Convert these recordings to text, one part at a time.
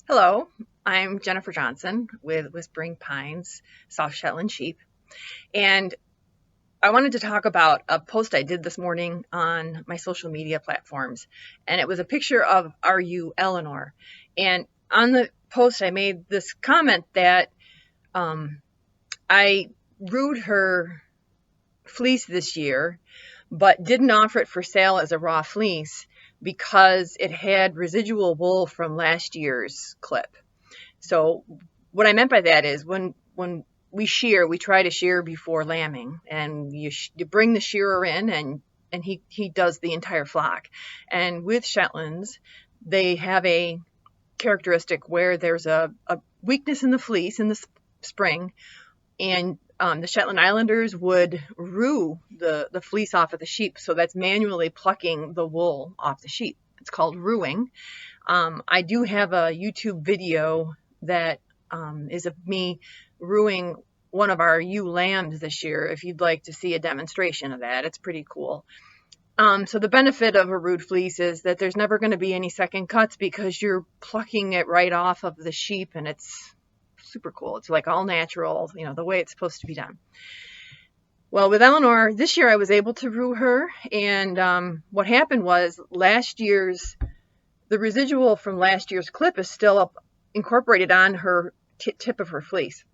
Hello, I'm Jennifer Johnson with Whispering Pines Soft Shetland Sheep, and I wanted to talk about a post I did this morning on my social media platforms, and it was a picture of our ewe Elinor. And on the post, I made this comment that I roo'd her fleece this year, but didn't offer it for sale as a raw fleece because it had residual wool from last year's clip. So what I meant by that is when we shear, we try to shear before lambing, and you bring the shearer in, and he does the entire flock. And with Shetlands, they have a characteristic where there's a weakness in the fleece in the spring, and the Shetland Islanders would roo the fleece off of the sheep. So that's manually plucking the wool off the sheep. It's called rooing. I do have a YouTube video that is of me rooing one of our ewe lambs this year. If you'd like to see a demonstration of that, it's pretty cool. So the benefit of a roo'd fleece is that there's never going to be any second cuts because you're plucking it right off of the sheep, and it's super cool. It's like all natural, the way it's supposed to be done. Well, with Elinor, this year I was able to roo her, and what happened was the residual from last year's clip is still up, incorporated on her tip of her fleece.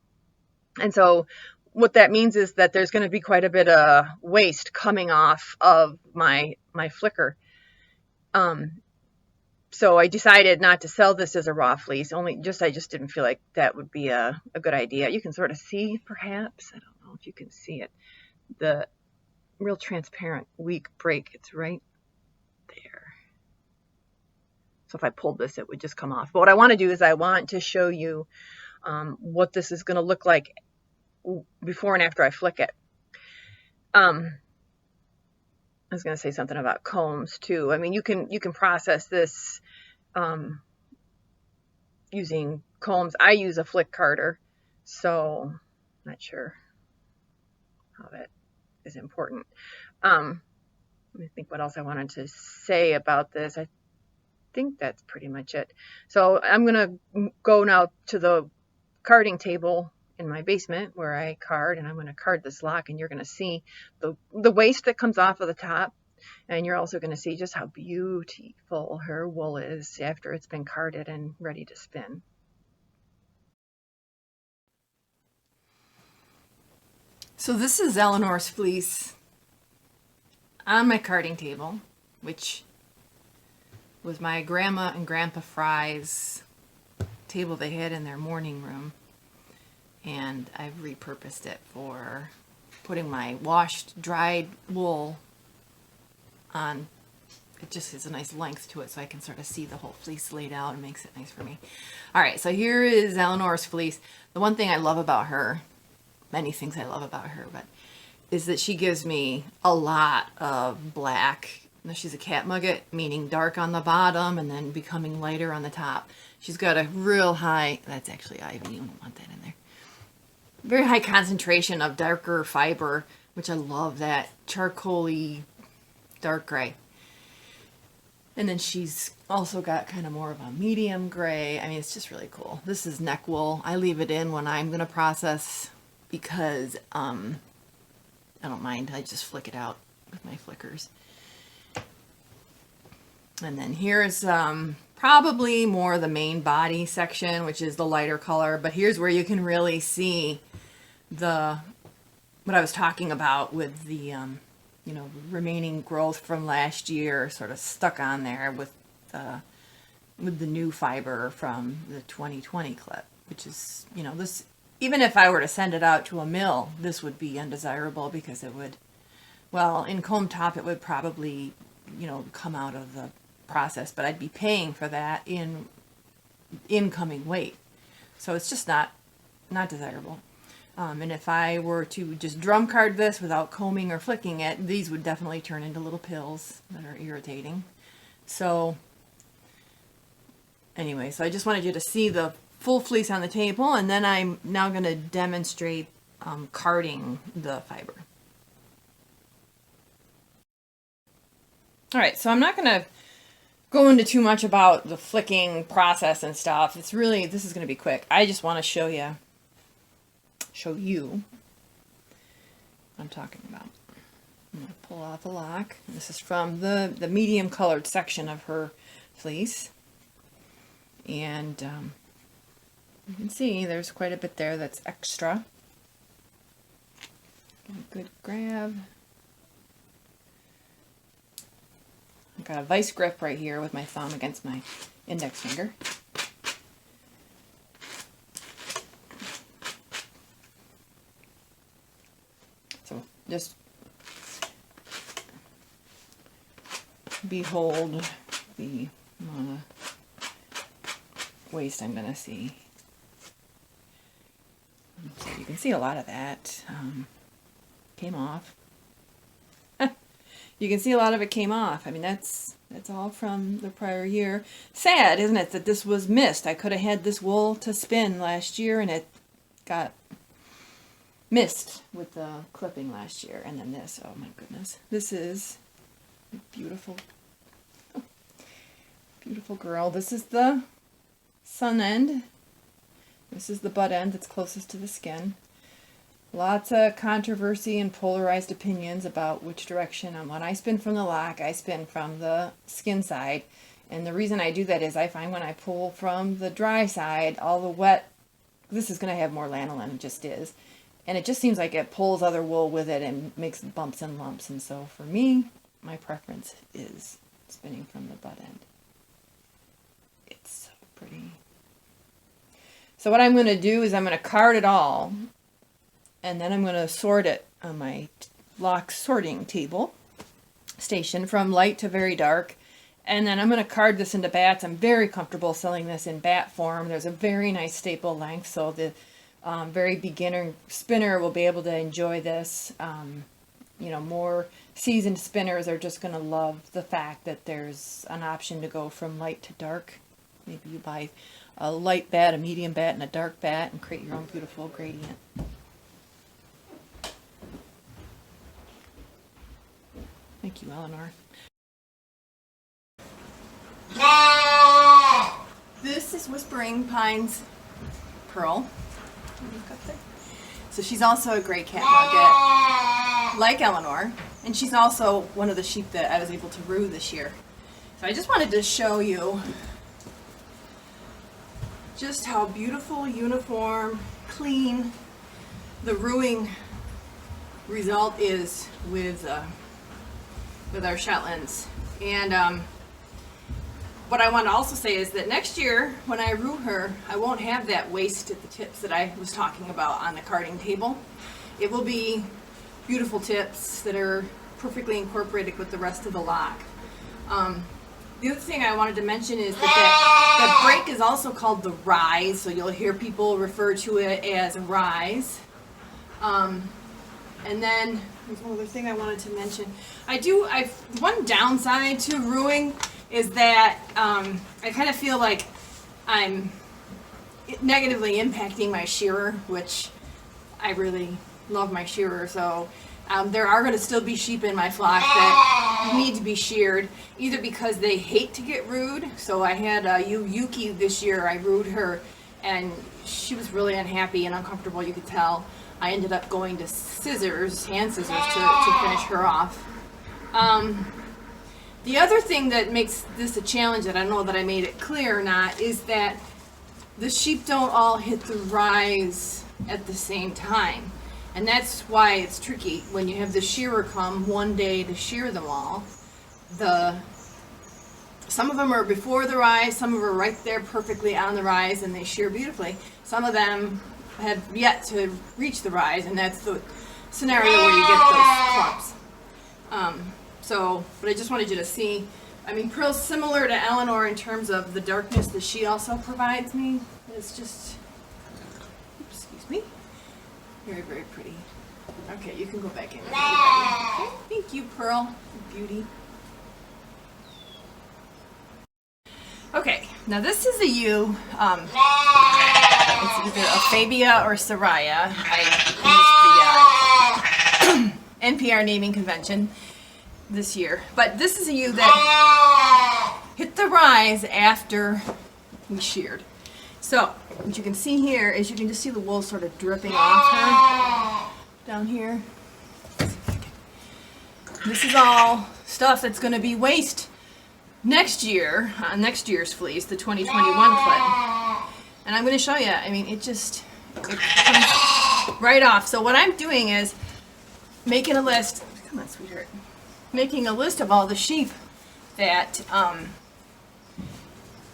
And so what that means is that there's going to be quite a bit of waste coming off of my flicker. So I decided not to sell this as a raw fleece. I just didn't feel like that would be a good idea. You can sort of see, perhaps, I don't know if you can see it, the real transparent weak break. It's right there. So if I pulled this, it would just come off. But what I want to do is I want to show you what this is going to look like before and after I flick it. I was going to say something about combs too. I mean, you can process this using combs. I use a flick carder, so I'm not sure how that is important. Let me think what else I wanted to say about this. I think that's pretty much it. So I'm going to go now to the carding table in my basement where I card, and I'm going to card this lock, and you're going to see the waste that comes off of the top, and you're also going to see just how beautiful her wool is after it's been carded and ready to spin. So this is Elinor's fleece on my carding table, which was my grandma and grandpa Fry's table they had in their morning room, and I've repurposed it for putting my washed dried wool on. It just has a nice length to it, so I can sort of see the whole fleece laid out and makes it nice for me. All right, so here is Elinor's fleece. The one thing I love about her, many things I love about her, but is that she gives me a lot of black. She's a catmugget, meaning dark on the bottom and then becoming lighter on the top. She's got a real high, that's actually ivy, you don't want that in there. Very high concentration of darker fiber, which I love, that charcoaly dark gray. And then she's also got kind of more of a medium gray. I mean, it's just really cool. This is neck wool. I leave it in when I'm going to process because I don't mind. I just flick it out with my flickers. And then here's probably more the main body section, which is the lighter color. But here's where you can really see what I was talking about with the remaining growth from last year sort of stuck on there with the new fiber from the 2020 clip, which is, this, even if I were to send it out to a mill, this would be undesirable because it would, well, in comb top, it would probably, come out of the process, but I'd be paying for that in incoming weight. So it's just not desirable. And if I were to just drum card this without combing or flicking it, these would definitely turn into little pills that are irritating. So anyway, so I just wanted you to see the full fleece on the table, and then I'm now going to demonstrate carding the fiber. All right, so I'm not going to go into too much about the flicking process and stuff. It's really, this is going to be quick. I just want to show you what I'm talking about. I'm going to pull off a lock. This is from the medium colored section of her fleece. And you can see there's quite a bit there that's extra. Get a good grab. I've got a vice grip right here with my thumb against my index finger. So just behold the waist I'm going to see. So you can see a lot of that came off. You can see a lot of it came off. I mean, that's all from the prior year. Sad, isn't it, that this was missed? I could have had this wool to spin last year, and it got missed with the clipping last year. And then this, oh my goodness. This is beautiful. Oh, beautiful girl. This is the sun end. This is the butt end that's closest to the skin. Lots of controversy and polarized opinions about which direction. When I spin from the lock, I spin from the skin side. And the reason I do that is I find when I pull from the dry side, all the wet, this is going to have more lanolin, it just is. And it just seems like it pulls other wool with it and makes bumps and lumps. And so for me, my preference is spinning from the butt end. It's so pretty. So what I'm going to do is I'm going to card it all. And then I'm going to sort it on my lock sorting table station from light to very dark. And then I'm going to card this into bats. I'm very comfortable selling this in bat form. There's a very nice staple length, so the very beginner spinner will be able to enjoy this. You know, more seasoned spinners are just going to love the fact that there's an option to go from light to dark. Maybe you buy a light bat, a medium bat, and a dark bat and create your own beautiful gradient. Thank you, Elinor. This is Whispering Pines Pearl. So she's also a gray cat nugget, like Elinor, and she's also one of the sheep that I was able to roo this year. So I just wanted to show you just how beautiful, uniform, clean the rooing result is with our Shetlands. And what I want to also say is that next year when I roo her, I won't have that waist at the tips that I was talking about on the carding table. It will be beautiful tips that are perfectly incorporated with the rest of the lock. The other thing I wanted to mention is that the break is also called the rise, so you'll hear people refer to it as a rise. And then there's one other thing I wanted to mention. One downside to rooing is that I kind of feel like I'm negatively impacting my shearer, which I really love my shearer. So there are going to still be sheep in my flock that need to be sheared, either because they hate to get rooed. So I had Yuki this year. I rooed her, and she was really unhappy and uncomfortable. You could tell. I ended up going to scissors, hand scissors, to finish her off. The other thing that makes this a challenge, that I don't know that I made it clear or not, is that the sheep don't all hit the rise at the same time. And that's why it's tricky when you have the shearer come one day to shear them all. Some of them are before the rise, some of them are right there perfectly on the rise and they shear beautifully. Some of them have yet to reach the rise, and that's the scenario where you get those clumps. But I just wanted you to see, I mean, Pearl's similar to Elinor in terms of the darkness that she also provides me. It's just, excuse me, very, very pretty. Okay, you can go back in. Okay, thank you, Pearl, beauty. Okay, now this is a ewe. It's either a Fabia or Soraya. I used the NPR naming convention this year. But this is a ewe that hit the rise after we sheared. So what you can see here is you can just see the wool sort of dripping off her down here. This is all stuff that's going to be waste next year on next year's fleece, the 2021 clip. And I'm going to show you. I mean, it comes right off. So what I'm doing is making a list. Come on, sweetheart. Making a list of all the sheep that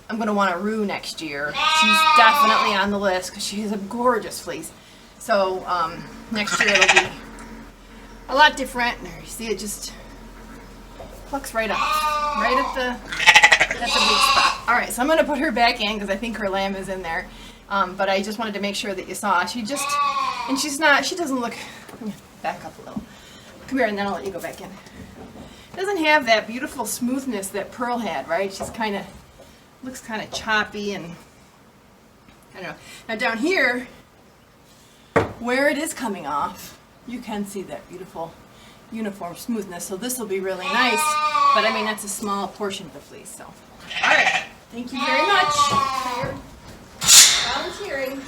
I'm going to want to roo next year. She's definitely on the list because she has a gorgeous fleece. So next year it'll be a lot different. There, you see it just plucks right off, right at the weak spot. All right, so I'm going to put her back in because I think her lamb is in there. But I just wanted to make sure that you saw. She doesn't look, back up a little. Come here and then I'll let you go back in. Doesn't have that beautiful smoothness that Pearl had, right? She's looks kind of choppy and, I don't know. Now down here, where it is coming off, you can see that beautiful uniform smoothness. So this will be really nice, but I mean, that's a small portion of the fleece, so. All right, thank you very much for volunteering.